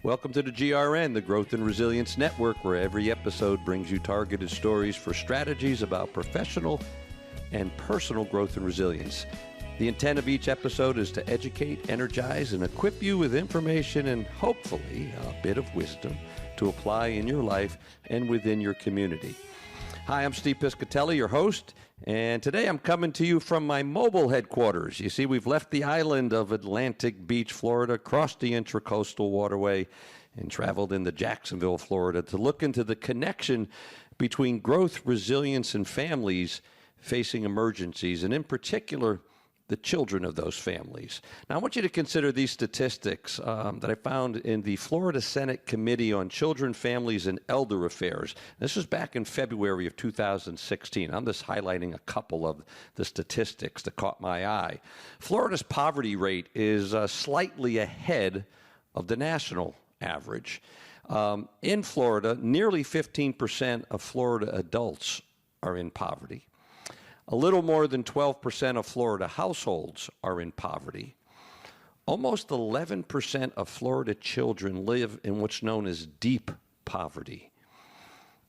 Welcome to the GRN, the Growth and Resilience Network, where every episode brings you targeted stories for strategies about professional and personal growth and resilience. The intent of each episode is to educate, energize, and equip you with information and hopefully a bit of wisdom to apply in your life and within your community. Hi, I'm Steve Piscitelli, your host, and today I'm coming to you from my mobile headquarters. You see, we've left the island of Atlantic Beach, Florida, crossed the Intracoastal Waterway, and traveled into Jacksonville, Florida, to look into the connection between growth, resilience, and families facing emergencies, and in particular, the children of those families. Now, I want you to consider these statistics that I found in the Florida Senate Committee on Children, Families, and Elder Affairs. This was back in February of 2016. I'm just highlighting a couple of the statistics that caught my eye. Florida's poverty rate is slightly ahead of the national average. In Florida, nearly 15% of Florida adults are in poverty. A little more than 12% of Florida households are in poverty. Almost 11% of Florida children live in what's known as deep poverty.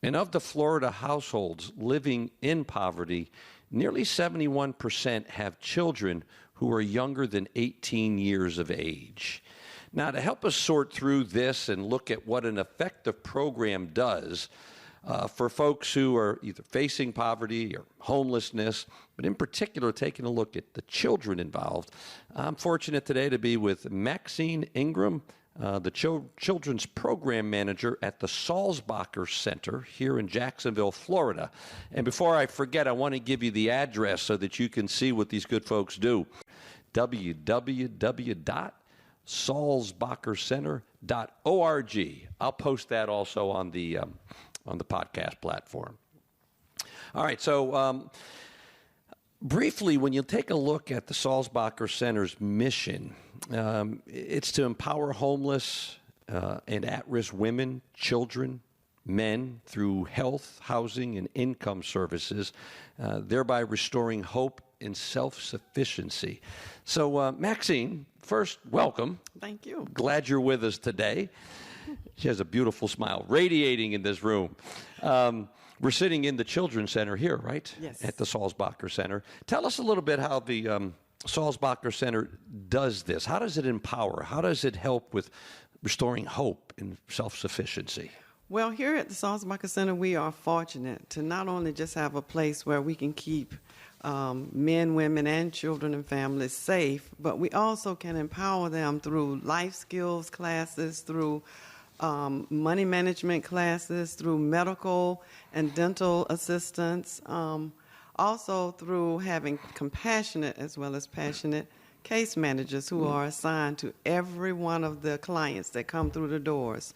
And of the Florida households living in poverty, nearly 71% have children who are younger than 18 years of age. Now, to help us sort through this and look at what an effective program does, for folks who are either facing poverty or homelessness, but in particular taking a look at the children involved, I'm fortunate today to be with Maxine Engram, the Children's Program Manager at the Sulzbacher Center here in Jacksonville, Florida. And before I forget, I want to give you the address so that you can see what these good folks do. www.sulzbachercenter.org. I'll post that also on the podcast platform. All right, so briefly, when you take a look at the Sulzbacher Center's mission, it's to empower homeless and at-risk women, children, men through health, housing, and income services, thereby restoring hope and self-sufficiency. So, Maxine, first, welcome. Thank you. Glad you're with us today. She has a beautiful smile radiating in this room. We're sitting in the Children's Center here, right? Yes. At the Sulzbacher Center. Tell us a little bit how the Sulzbacher Center does this. How does it empower? How does it help with restoring hope and self-sufficiency? Well, here at the Sulzbacher Center, we are fortunate to not only just have a place where we can keep men, women, and children and families safe, but we also can empower them through life skills classes, through money management classes, through medical and dental assistance, also through having compassionate as well as passionate case managers who are assigned to every one of the clients that come through the doors.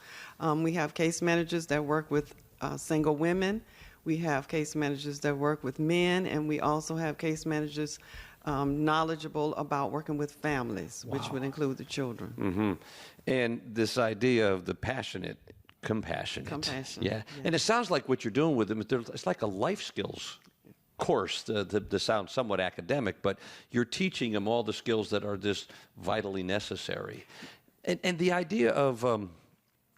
We have case managers that work with single women. We have case managers that work with men, and we also have case managers knowledgeable about working with families, which would include the children. Mm-hmm. And this idea of the compassionate. Yeah. And it sounds like what you're doing with them, it's like a life skills course to sound somewhat academic, but you're teaching them all the skills that are just vitally necessary. And the idea of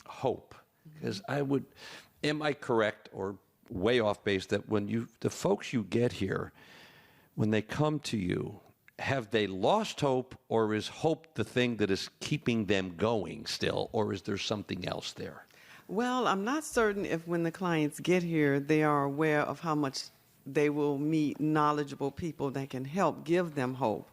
hope, because am I correct or way off base that when the folks you get here, when they come to you, have they lost hope, or is hope the thing that is keeping them going still, or is there something else there? Well, I'm not certain if when the clients get here, they are aware of how much they will meet knowledgeable people that can help give them hope.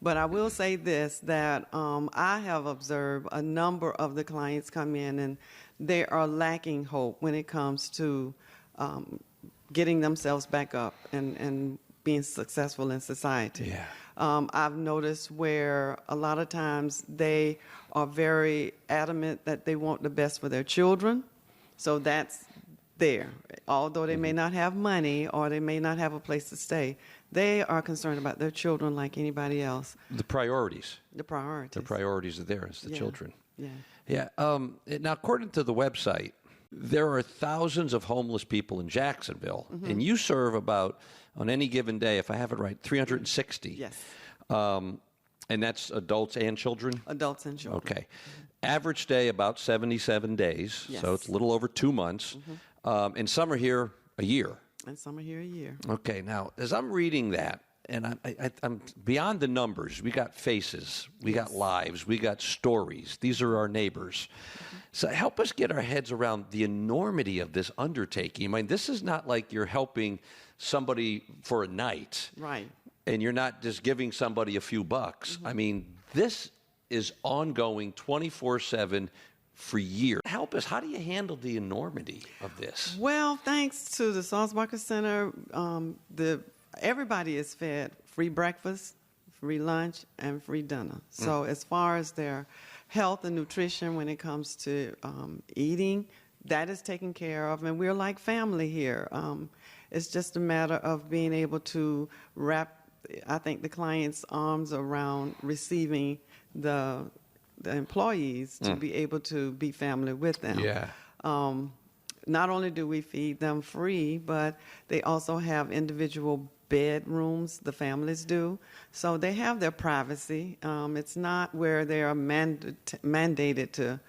But I will say this, that I have observed a number of the clients come in and they are lacking hope when it comes to getting themselves back up and being successful in society. Yeah. I've noticed where a lot of times they are very adamant that they want the best for their children. So that's there. Although they may not have money or they may not have a place to stay, they are concerned about their children like anybody else. The priorities. The priorities. The priorities are there. It's the children. Yeah. Yeah. Now, according to the website, there are thousands of homeless people in Jacksonville, and you serve about, on any given day, if I have it right, 360. Yes. And that's adults and children? Adults and children. Okay. Average stay about 77 days, Yes. so it's a little over 2 months. And some are here a year. And some are here a year. Okay, now, as I'm reading that, and I'm beyond the numbers, we got faces, we got lives, we got stories. These are our neighbors. So help us get our heads around the enormity of this undertaking. I mean, this is not like you're helping somebody for a night. Right. And you're not just giving somebody a few bucks. I mean, this is ongoing 24/7 for years. Help us. How do you handle the enormity of this? Well, thanks to the Sulzbacher Center, everybody is fed free breakfast, free lunch, and free dinner. So as far as their health and nutrition when it comes to eating, that is taken care of. And we're like family here. It's just a matter of being able to wrap, I think, the client's arms around receiving the employees to be able to be family with them. Yeah. Not only do we feed them free, but they also have individual bedrooms, the families do. So they have their privacy. It's not where they are mandated to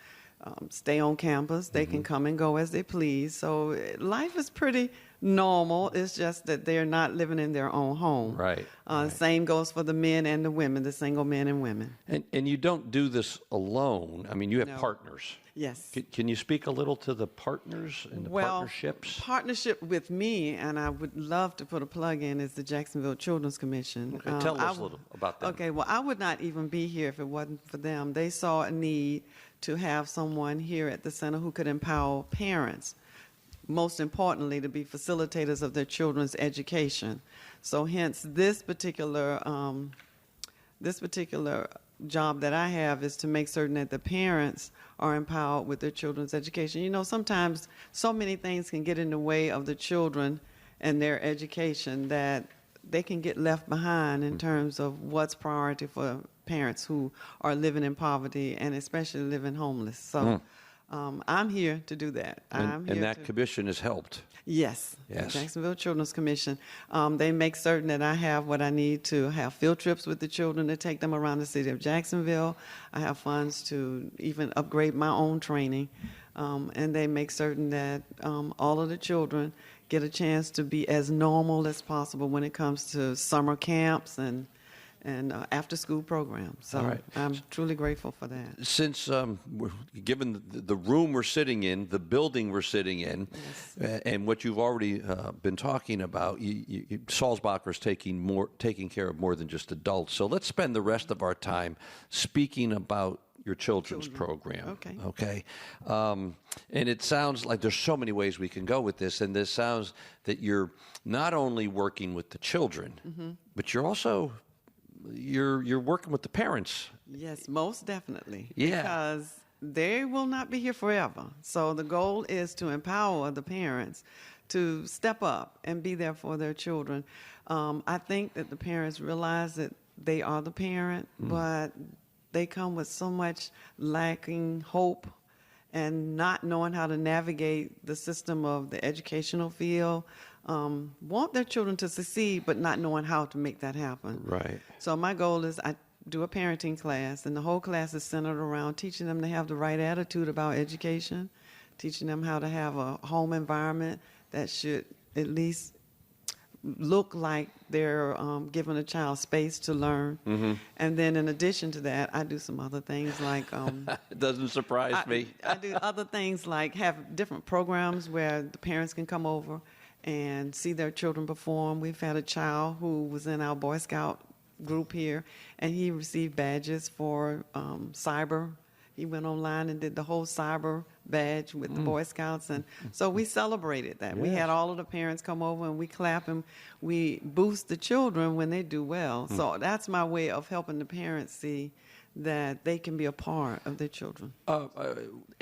stay on campus. They can come and go as they please. So life is pretty normal. It's just that they're not living in their own home. Right. Same goes for the men and the women, the single men and women. And you don't do this alone. I mean, you have No. partners. Yes. Can you speak a little to the partners and the partnerships? Partnership with me, and I would love to put a plug in, is the Jacksonville Children's Commission. Okay, tell us a little about them. Okay, well, I would not even be here if it wasn't for them. They saw a need to have someone here at the center who could empower parents, most importantly, to be facilitators of their children's education. So hence, this particular job that I have is to make certain that the parents are empowered with their children's education. You know, sometimes so many things can get in the way of the children and their education that they can get left behind in terms of what's priority for parents who are living in poverty and especially living homeless. So I'm here to do that. And that commission has helped. Yes, Yes. the Jacksonville Children's Commission. They make certain that I have what I need to have field trips with the children to take them around the city of Jacksonville. I have funds to even upgrade my own training. And they make certain that all of the children get a chance to be as normal as possible when it comes to summer camps and after-school programs. So All right. I'm truly grateful for that. Since given the room we're sitting in, the building we're sitting in, and what you've already been talking about, Sulzbacher is taking care of more than just adults. So let's spend the rest of our time speaking about your children's program. Okay. Okay. And it sounds like there's so many ways we can go with this, and this sounds that you're not only working with the children, but you're also you're working with the parents. Yes, most definitely. Yeah. Because they will not be here forever. So the goal is to empower the parents to step up and be there for their children. I think that the parents realize that they are the parent, but they come with so much lacking hope and not knowing how to navigate the system of the educational field. Want their children to succeed, but not knowing how to make that happen. Right. So my goal is I do a parenting class, and the whole class is centered around teaching them to have the right attitude about education, teaching them how to have a home environment that should at least look like they're giving a child space to learn. And then in addition to that, I do some other things like... It doesn't surprise me. I do other things like have different programs where the parents can come over and see their children perform. We've had a child who was in our Boy Scout group here, and he received badges for cyber. He went online and did the whole cyber badge with the Boy Scouts, and so we celebrated that. We had all of the parents come over, and we clap and we boost the children when they do well. So that's my way of helping the parents see that they can be a part of their children.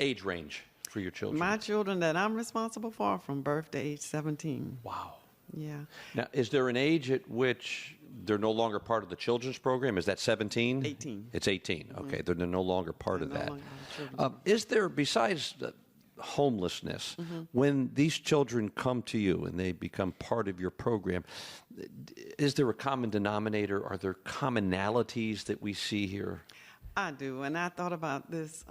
Age range for your children? My children that I'm responsible for from birth to age 17. Wow. Yeah. Now, is there an age at which they're no longer part of the children's program? Is that 17? 18. It's 18. Okay, they're no longer part of No that. longer children. Is there, besides homelessness, when these children come to you and they become part of your program, is there a common denominator? Are there commonalities that we see here? I do, and I thought about this.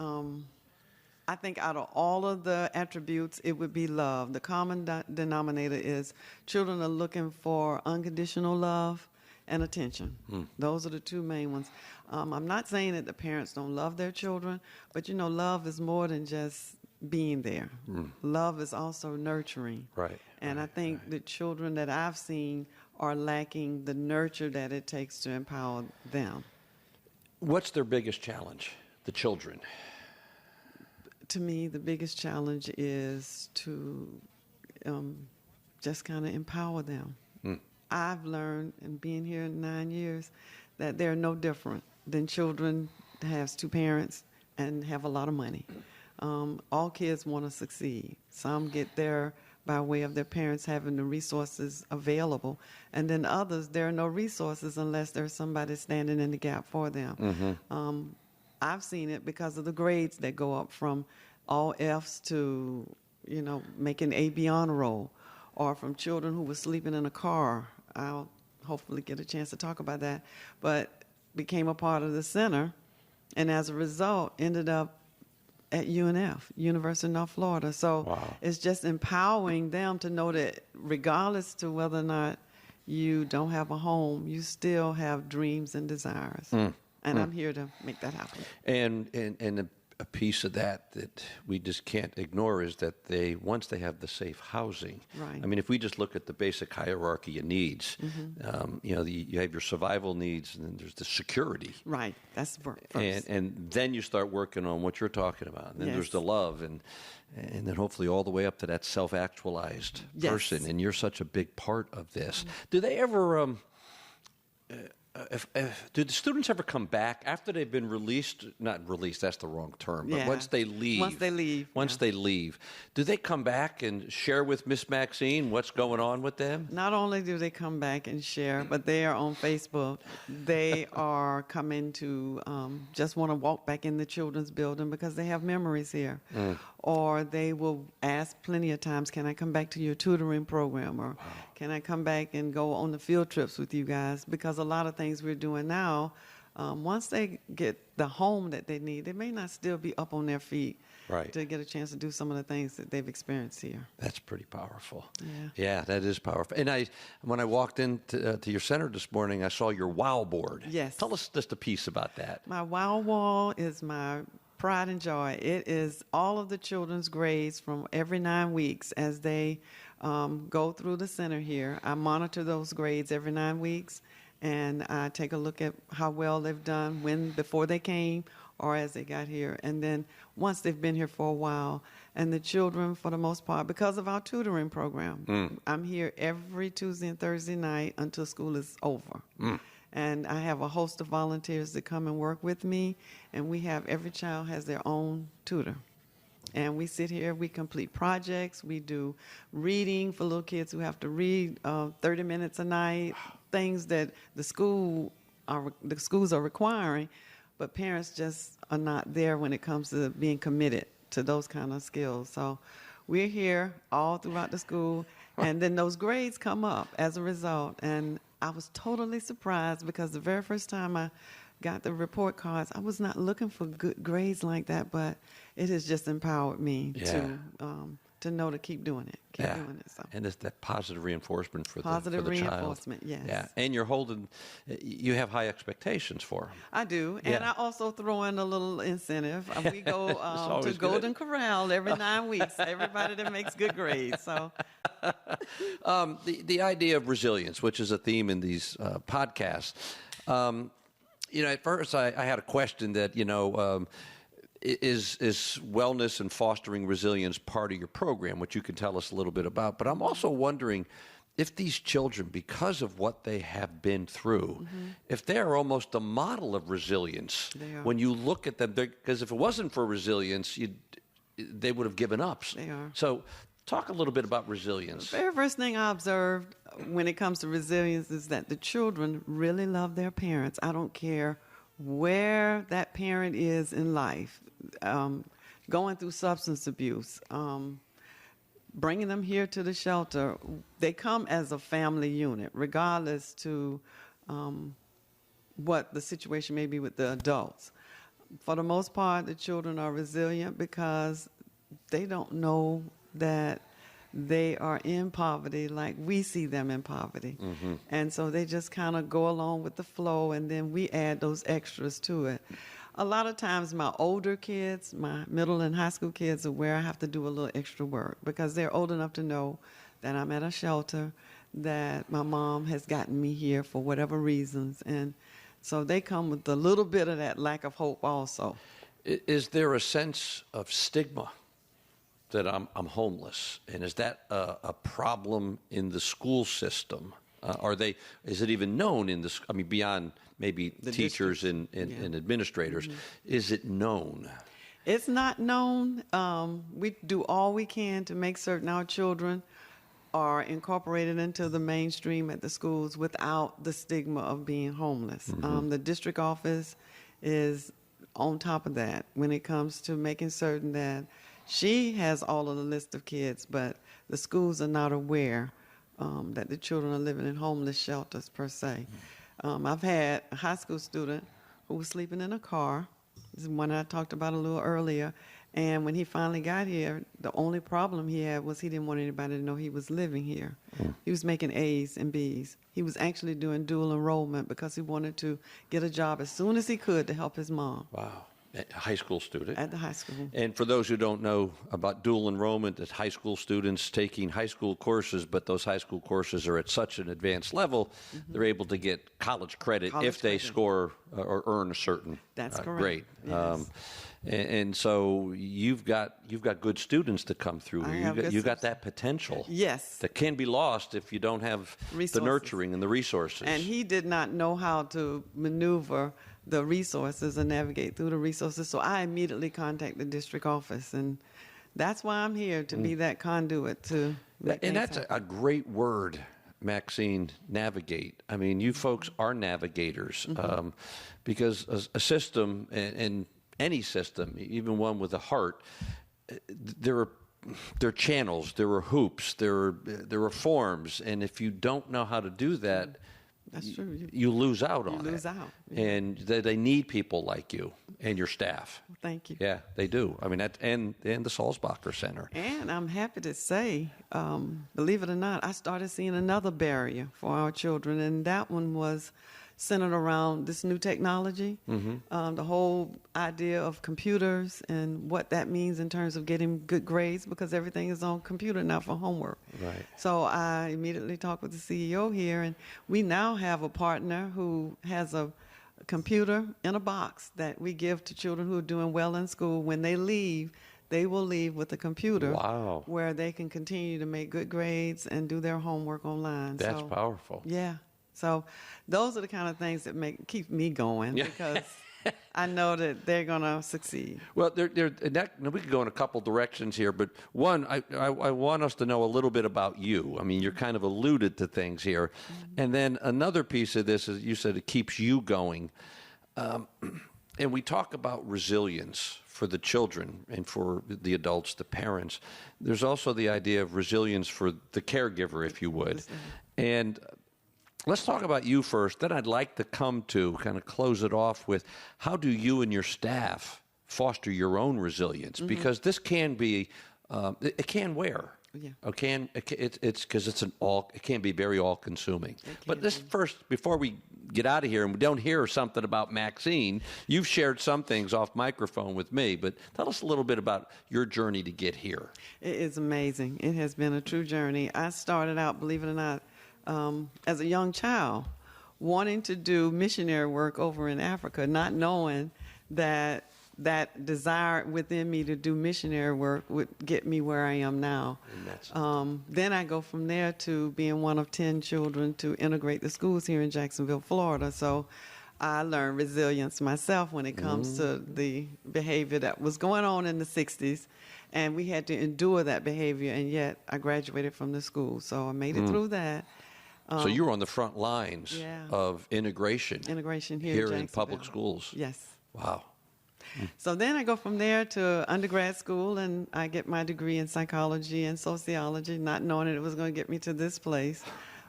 I think out of all of the attributes, it would be love. The common denominator is children are looking for unconditional love and attention. Those are the two main ones. I'm not saying that the parents don't love their children, but love is more than just being there. Love is also nurturing. Right. And I think the children that I've seen are lacking the nurture that it takes to empower them. What's their biggest challenge, the children? To me, the biggest challenge is to just kind of empower them. I've learned in being here 9 years that they're no different than children that have two parents and have a lot of money. All kids want to succeed. Some get there by way of their parents having the resources available, and then others, there are no resources unless there's somebody standing in the gap for them. I've seen it because of the grades that go up from all Fs to, making A/B honor roll, or from children who were sleeping in a car. I'll hopefully get a chance to talk about that, but became a part of the center, and as a result, ended up at UNF, University of North Florida. So wow. It's just empowering them to know that regardless to whether or not you don't have a home, you still have dreams and desires. And I'm here to make that happen. And a piece of that we just can't ignore is that once they have the safe housing. Right. I mean, if we just look at the basic hierarchy of needs, you have your survival needs, and then there's the security. Right. That's first. And then you start working on what you're talking about. And then Yes. there's the love, and then hopefully all the way up to that self-actualized Yes. person. And you're such a big part of this. Do they ever? Do the students ever come back after they've been released? Not released, that's the wrong term, but Yeah. once they leave. Once they leave. Do they come back and share with Miss Maxine what's going on with them? Not only do they come back and share, but they are on Facebook. They are coming to just want to walk back in the children's building because they have memories here. Or they will ask plenty of times, can I come back to your tutoring program? Or can I come back and go on the field trips with you guys? Because a lot of things we're doing now, once they get the home that they need, they may not still be up on their feet Right. to get a chance to do some of the things that they've experienced here. That's pretty powerful. Yeah. Yeah, that is powerful. And when I walked into to your center this morning, I saw your WOW board. Yes. Tell us just a piece about that. My WOW wall is my pride and joy. It is all of the children's grades from every 9 weeks as they go through the center here. I monitor those grades every 9 weeks, and I take a look at how well they've done before they came or as they got here. And then once they've been here for a while, and the children, for the most part, because of our tutoring program, I'm here every Tuesday and Thursday night until school is over. And I have a host of volunteers that come and work with me, and every child has their own tutor. And we sit here, we complete projects, we do reading for little kids who have to read 30 minutes a night, things that the schools are requiring, but parents just are not there when it comes to being committed to those kind of skills. So we're here all throughout the school, and then those grades come up as a result. And I was totally surprised because the very first time I got the report cards, I was not looking for good grades like that, but it has just empowered me to know to keep doing it. Keep doing it. So. And it's that positive reinforcement for the child. Positive reinforcement, yes. Yeah, and you have high expectations for them. I do, and I also throw in a little incentive. We go to Golden Corral every 9 weeks. Everybody that makes good grades. So, the idea of resilience, which is a theme in these podcasts. At first I had a question that is wellness and fostering resilience part of your program, which you can tell us a little bit about. But I'm also wondering if these children, because of what they have been through, if they're almost a model of resilience. They are. When you look at them, because if it wasn't for resilience, they would have given up. They are. So talk a little bit about resilience. The very first thing I observed when it comes to resilience is that the children really love their parents. I don't care where that parent is in life, going through substance abuse, bringing them here to the shelter. They come as a family unit, regardless to what the situation may be with the adults. For the most part, the children are resilient because they don't know that they are in poverty like we see them in poverty. Mm-hmm. And so they just kind of go along with the flow, and then we add those extras to it. A lot of times my older kids, my middle and high school kids, are where I have to do a little extra work because they're old enough to know that I'm at a shelter, that my mom has gotten me here for whatever reasons. And so they come with a little bit of that lack of hope also. Is there a sense of stigma that I'm homeless, and is that a problem in the school system? Is it even known in this? I mean, beyond maybe The teachers districts. and administrators, is it known? It's not known. We do all we can to make certain our children are incorporated into the mainstream at the schools without the stigma of being homeless. The district office is on top of that when it comes to making certain that she has all of the list of kids, but the schools are not aware that the children are living in homeless shelters per se. I've had a high school student who was sleeping in a car. This is one I talked about a little earlier. And when he finally got here, the only problem he had was he didn't want anybody to know he was living here. He was making A's and B's. He was actually doing dual enrollment because he wanted to get a job as soon as he could to help his mom. Wow. A high school student. At the high school. And for those who don't know about dual enrollment, it's high school students taking high school courses, but those high school courses are at such an advanced level, they're able to get college credit if they score or earn a certain That's correct. grade. Yes. And so you've got good students to come through here. You've got that potential. Yes. That can be lost if you don't have Resources. the nurturing and the resources. And he did not know how to maneuver the resources and navigate through the resources. So I immediately contacted the district office, and that's why I'm here, to be that conduit to make And things that's happen. a great word, Maxine, navigate. I mean, you folks are navigators because a system, and any system, even one with a heart, there are channels, there are hoops, there are forms, and if you don't know how to do that, That's true. you lose out on it. You lose out. Yeah. And they need people like you and your staff. Thank you. Yeah, they do. I mean, and the Sulzbacher Center. And I'm happy to say, believe it or not, I started seeing another barrier for our children, and that one was centered around this new technology, the whole idea of computers and what that means in terms of getting good grades, because everything is on computer now for homework. Right. So I immediately talked with the CEO here, and we now have a partner who has a computer in a box that we give to children who are doing well in school. When they leave, they will leave with a computer. Wow. Where they can continue to make good grades and do their homework online. That's powerful. Yeah. So those are the kind of things that keep me going, because I know that they're going to succeed. Well, we could go in a couple directions here, but one, I want us to know a little bit about you. I mean, you're kind of alluded to things here. And then another piece of this is, you said it keeps you going. And we talk about resilience for the children and for the adults, the parents. There's also the idea of resilience for the caregiver, if you would. And let's talk about you first. Then I'd like to kind of close it off with, how do you and your staff foster your own resilience? Because this can be, it can wear. Yeah. It's because it can be very all-consuming. But this first, before we get out of here and we don't hear something about Maxine, you've shared some things off microphone with me, but tell us a little bit about your journey to get here. It is amazing. It has been a true journey. I started out, believe it or not, as a young child, wanting to do missionary work over in Africa, not knowing that desire within me to do missionary work would get me where I am now. Then I go from there to being one of 10 children to integrate the schools here in Jacksonville, Florida. So I learned resilience myself when it comes to the behavior that was going on in the 60s. And we had to endure that behavior, and yet I graduated from the school. So I made it through that. So you were on the front lines of integration. Integration here in public schools. Yes. Wow. So then I go from there to undergrad school, and I get my degree in psychology and sociology, not knowing that it was going to get me to this place.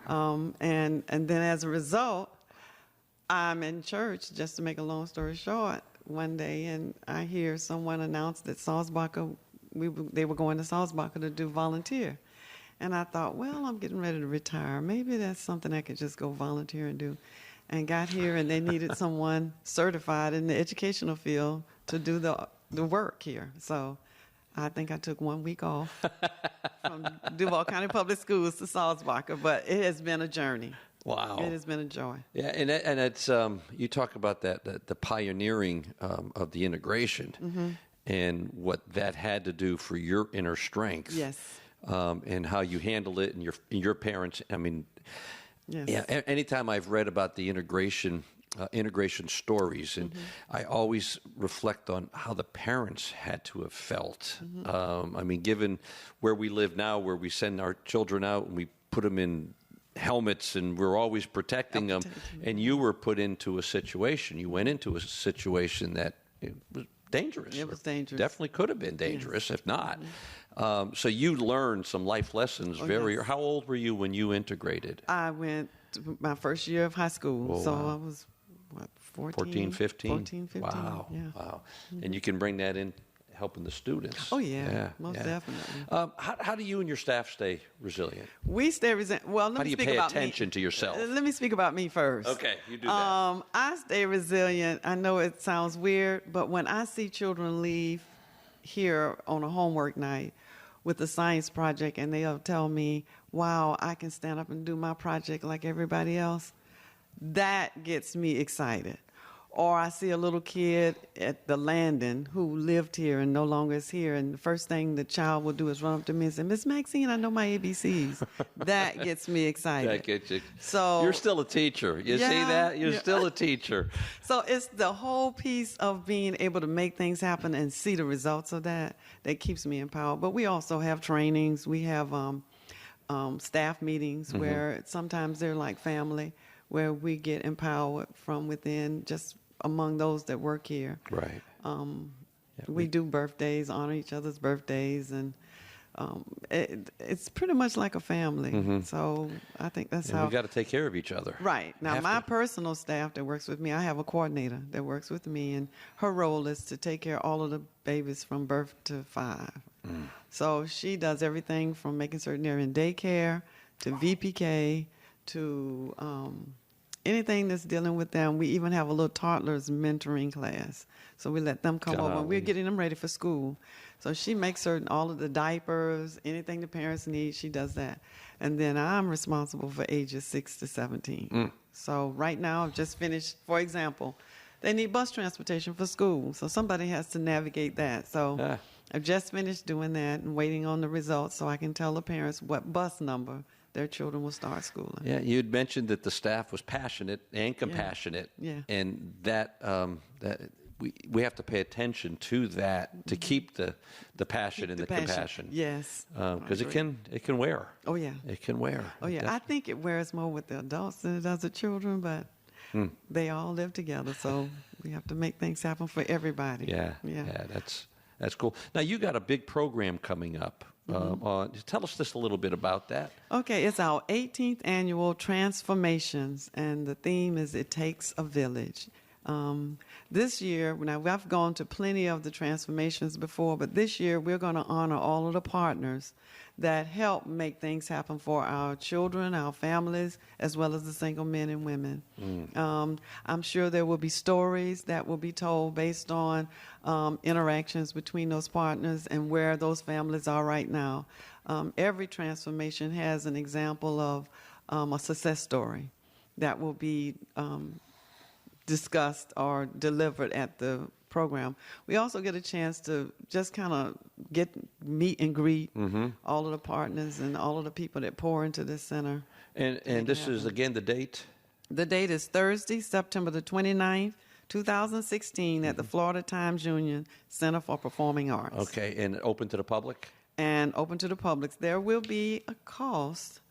And then as a result, I'm in church, just to make a long story short, one day, and I hear someone announce that Sulzbacher, they were going to Sulzbacher to do volunteer. And I thought, well, I'm getting ready to retire. Maybe that's something I could just go volunteer and do. And got here, and they needed someone certified in the educational field to do the work here. So I think I took 1 week off from Duval County Public Schools to Sulzbacher, but it has been a journey. Wow. It has been a joy. Yeah, and it's you talk about the pioneering of the integration and what that had to do for your inner strength. Yes. And how you handled it, and your parents. I mean, yes. Yeah. Anytime I've read about the integration stories, and I always reflect on how the parents had to have felt. I mean, given where we live now, where we send our children out and we put them in helmets and we're always protecting them, and you were put into a situation. You went into a situation that it was dangerous. It was dangerous. Definitely could have been dangerous, if not. So you learned some life lessons Yes. How old were you when you integrated? I went to my first year of high school, Oh, so wow. I was, 14, 15? 14, 15, Wow. yeah. Wow. And you can bring that in helping the students. Oh, yeah, most definitely. How do you and your staff stay resilient? We stay resilient. Well, let How me do you speak pay about attention me. to yourself? Let me speak about me first. Okay, you do that. I stay resilient. I know it sounds weird, but when I see children leave here on a homework night with a science project and they'll tell me, wow, I can stand up and do my project like everybody else, that gets me excited. Or I see a little kid at the landing who lived here and no longer is here, and the first thing the child will do is run up to me and say, Miss Maxine, I know my ABCs. That gets me excited. That gets you. So You're still a teacher. You see Yeah, that? You're yeah. still a teacher. So it's the whole piece of being able to make things happen and see the results of that keeps me empowered. But we also have trainings. We have staff meetings where sometimes they're like family, where we get empowered from within, just among those that work here. Right. We do birthdays, honor each other's birthdays, and it's pretty much like a family. So I think that's how we got to take care of each other. Right. Now, Have my to. personal staff that works with me, I have a coordinator that works with me, and her role is to take care of all of the babies from birth to 5. So she does everything from making certain they're in daycare to VPK to anything that's dealing with them. We even have a little toddlers mentoring class. So we let them come over, and we're getting them ready for school. So she makes certain all of the diapers, anything the parents need, she does that. And then I'm responsible for ages 6 to 17. So right now I've just finished, for example, they need bus transportation for school. So somebody has to navigate that. So I've just finished doing that and waiting on the results so I can tell the parents what bus number their children will start school in. Yeah, you'd mentioned that the staff was passionate and compassionate. Yeah. And that we have to pay attention to that to keep the passion and the compassion. Yes. Because it can wear. Oh, yeah. It can wear. Oh, yeah. I think it wears more with the adults than it does the children, but they all live together, so we have to make things happen for everybody. Yeah. That's cool. Now, you got a big program coming up. Tell us just a little bit about that. Okay, it's our 18th annual Transformations, and the theme is It Takes a Village. This year, now I've gone to plenty of the transformations before, but this year we're going to honor all of the partners that help make things happen for our children, our families, as well as the single men and women. I'm sure there will be stories that will be told based on interactions between those partners and where those families are right now. Every transformation has an example of a success story that will be discussed or delivered at the program. We also get a chance to just kind of meet and greet all of the partners and all of the people that pour into this center. And this is, again, the date? The date is Thursday, September the 29th, 2016 at the Florida Times Union Center for Performing Arts. Okay, and open to the public? And open to the public. There will be a cost.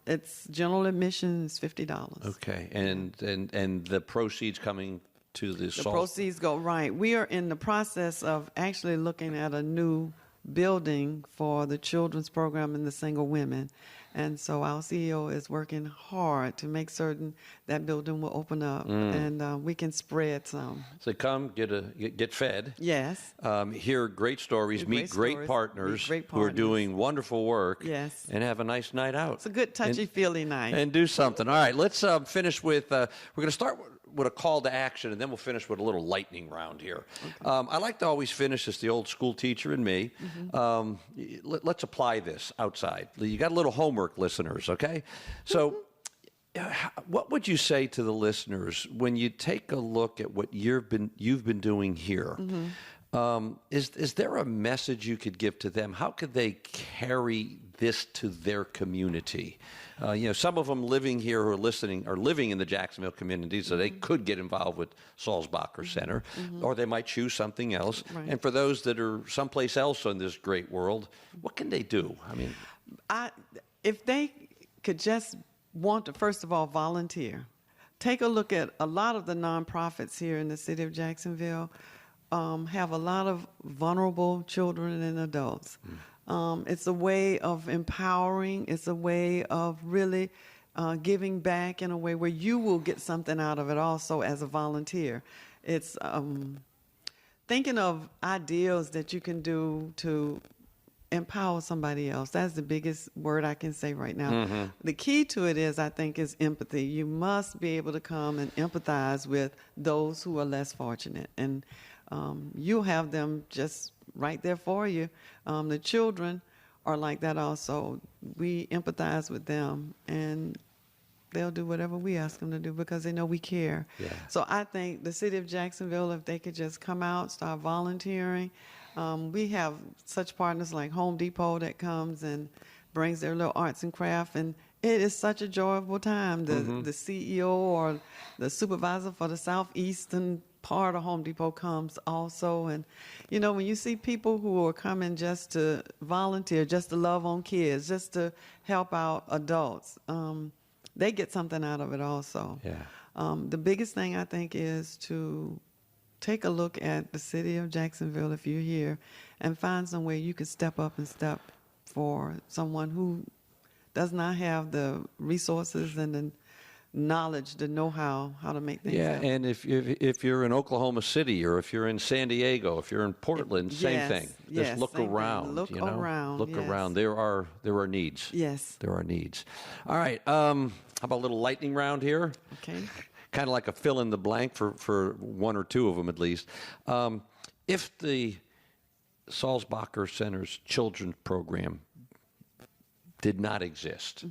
It's general admission is $50. Okay, and the proceeds coming to the proceeds go right. We are in the process of actually looking at a new building for the children's program and the single women. And so our CEO is working hard to make certain that building will open up and we can spread some. So come get fed. Yes. Hear great stories, meet great partners who are doing wonderful work. Yes. And have a nice night out. It's a good touchy-feely night. And do something. All right, let's finish with, we're going to start with a call to action, and then we'll finish with a little lightning round here. Okay. I like to always finish as the old school teacher in me. Let's apply this outside. You got a little homework, listeners, okay? So what would you say to the listeners when you take a look at what you've been doing here? Is there a message you could give to them? How could they carry this to their community? Some of them living here who are listening are living in the Jacksonville community, so they could get involved with Sulzbacher Center, or they might choose something else. Right. And for those that are someplace else in this great world, what can they do? I mean, if they could just want to, first of all, volunteer. Take a look at a lot of the nonprofits here in the city of Jacksonville. Have a lot of vulnerable children and adults. It's a way of empowering. It's a way of really giving back in a way where you will get something out of it also as a volunteer. It's thinking of ideals that you can do to empower somebody else. That's the biggest word I can say right now. The key to it is, I think, is empathy. You must be able to come and empathize with those who are less fortunate. And you'll have them just right there for you. The children are like that also. We empathize with them, and they'll do whatever we ask them to do because they know we care. Yeah. So I think the city of Jacksonville, if they could just come out, start volunteering. We have such partners like Home Depot that comes and brings their little arts and craft, and it is such a joyful time. The CEO or the supervisor for the southeastern part of Home Depot comes also. And, when you see people who are coming just to volunteer, just to love on kids, just to help out adults, they get something out of it also. Yeah. The biggest thing, I think, is to take a look at the city of Jacksonville if you're here and find some way you can step up and step for someone who does not have the resources and the knowledge, the know-how, how to make things happen. And if you're in Oklahoma City, or if you're in San Diego, if you're in Portland, same thing. Just look around. Look around. Look around. There are needs. Yes. There are needs. All right. How about a little lightning round here? Okay. Kind of like a fill in the blank for one or two of them at least. If the Sulzbacher Center's children's program did not exist,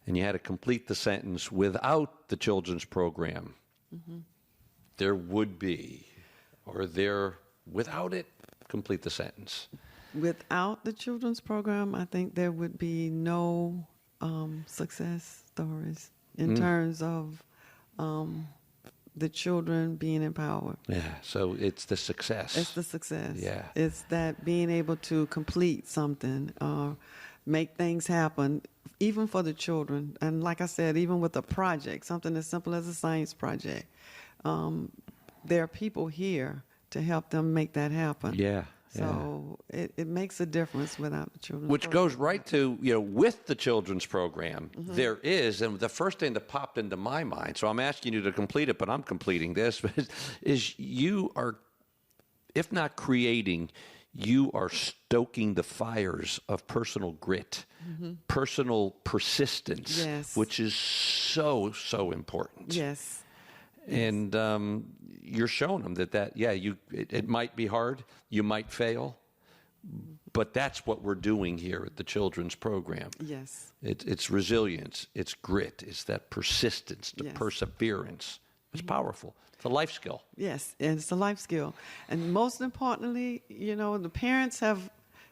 and you had to complete the sentence without the children's program, there would be, or there, without it, complete the sentence. Without the children's program, I think there would be no success stories in terms of the children being empowered. Yeah, so it's the success. It's the success. Yeah. It's that being able to complete something, make things happen, even for the children. And like I said, even with a project, something as simple as a science project, there are people here to help them make that happen. Yeah. So it makes a difference without the children's Which program. goes right to, with the children's program, there is, and the first thing that popped into my mind, so I'm asking you to complete it, but I'm completing this, is you are, if not creating, you are stoking the fires of personal grit, personal persistence, which is so, so important. Yes. And you're showing them that it might be hard, you might fail, but that's what we're doing here at the children's program. Yes. It's resilience, it's grit, it's that persistence, the perseverance. It's powerful. It's a life skill. Yes, and it's a life skill. And most importantly, the parents have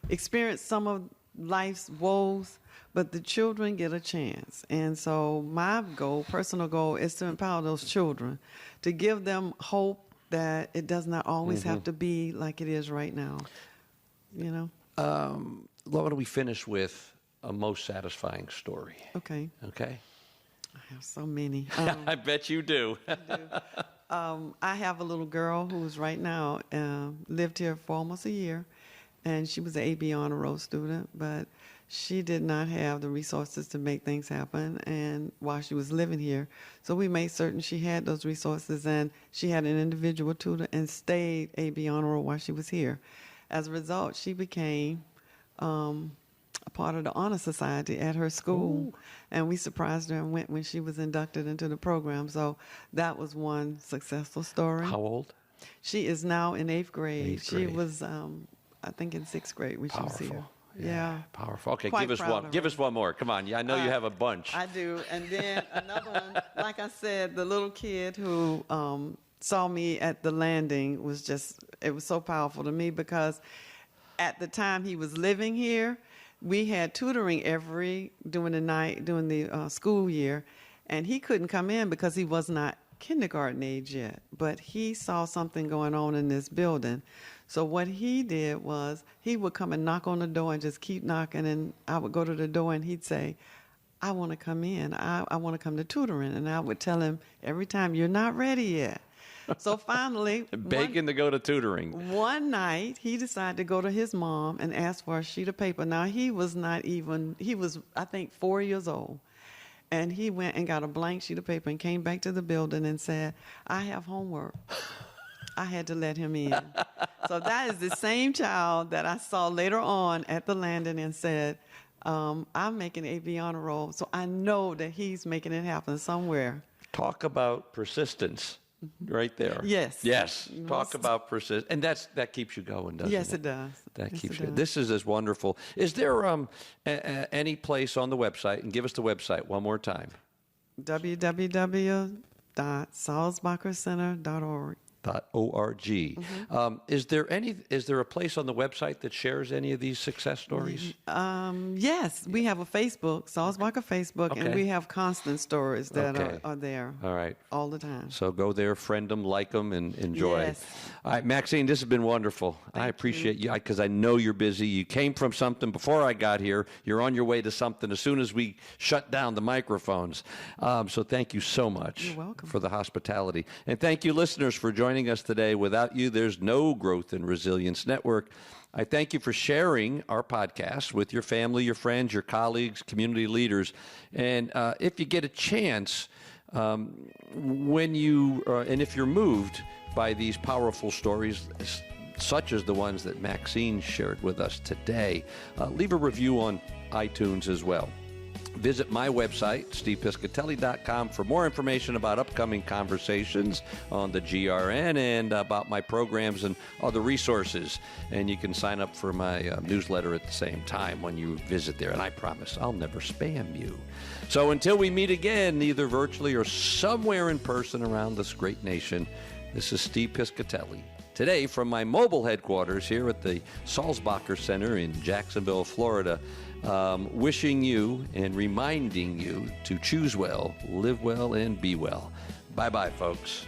experienced some of life's woes, but the children get a chance. And so my personal goal, is to empower those children, to give them hope that it does not always have to be like it is right now. Why don't we finish with a most satisfying story? Okay. Okay. I have so many. I bet you do. I have a little girl who's right now lived here for almost a year, and she was an AB honor roll student, but she did not have the resources to make things happen and while she was living here. So we made certain she had those resources, and she had an individual tutor and stayed AB honor roll while she was here. As a result, she became a part of the honor society at her school. Ooh. And we surprised her and went when she was inducted into the program. So that was one successful story. How old? She is now in 8th grade. Eighth grade. She was, I think, in 6th grade when she was here. Yeah. Powerful. Okay, Quite give us one. Give us one more. Come on. Yeah, I know you have a bunch. I do. And then another one, like I said, the little kid who saw me at the landing was just, it was so powerful to me because at the time he was living here, we had tutoring during the school year, and he couldn't come in because he was not kindergarten age yet. But he saw something going on in this building. So what he did was he would come and knock on the door and just keep knocking, and I would go to the door and he'd say, I want to come in. I want to come to tutoring. And I would tell him every time, you're not ready yet. So finally, begging to go to tutoring. One night, he decided to go to his mom and ask for a sheet of paper. Now, he was, I think, 4 years old. And he went and got a blank sheet of paper and came back to the building and said, I have homework. I had to let him in. So that is the same child that I saw later on at the landing and said, I'm making AB honor roll. So I know that he's making it happen somewhere. Talk about persistence. Right there. Yes. Yes. Talk about persist, and that keeps you going, doesn't it? Yes, it does. That keeps you. This is wonderful. Is there any place on the website? And give us the website one more time. www.sulzbachercenter.org. .org. Mm-hmm. Is there a place on the website that shares any of these success stories? Yes, we have a Facebook, Sulzbacher Facebook, Okay. and we have constant stories that are there. All right. All the time. So go there, friend them, like them, and enjoy. Yes. All right, Maxine, this has been wonderful. I appreciate you because I know you're busy. You came from something before I got here. You're on your way to something as soon as we shut down the microphones. So thank you so much. You're welcome. For the hospitality. And thank you, listeners, for joining us today. Without you, there's no Growth and Resilience Network. I thank you for sharing our podcast with your family, your friends, your colleagues, community leaders. And if you get a chance, when you and if you're moved by these powerful stories, such as the ones that Maxine shared with us today, leave a review on iTunes as well. Visit my website, stevepiscitelli.com, for more information about upcoming conversations on the GRN and about my programs and other resources. And you can sign up for my newsletter at the same time when you visit there. And I promise I'll never spam you. So until we meet again, either virtually or somewhere in person around this great nation, this is Steve Piscitelli. Today, from my mobile headquarters here at the Sulzbacher Center in Jacksonville, Florida, wishing you and reminding you to choose well, live well, and be well. Bye-bye, folks.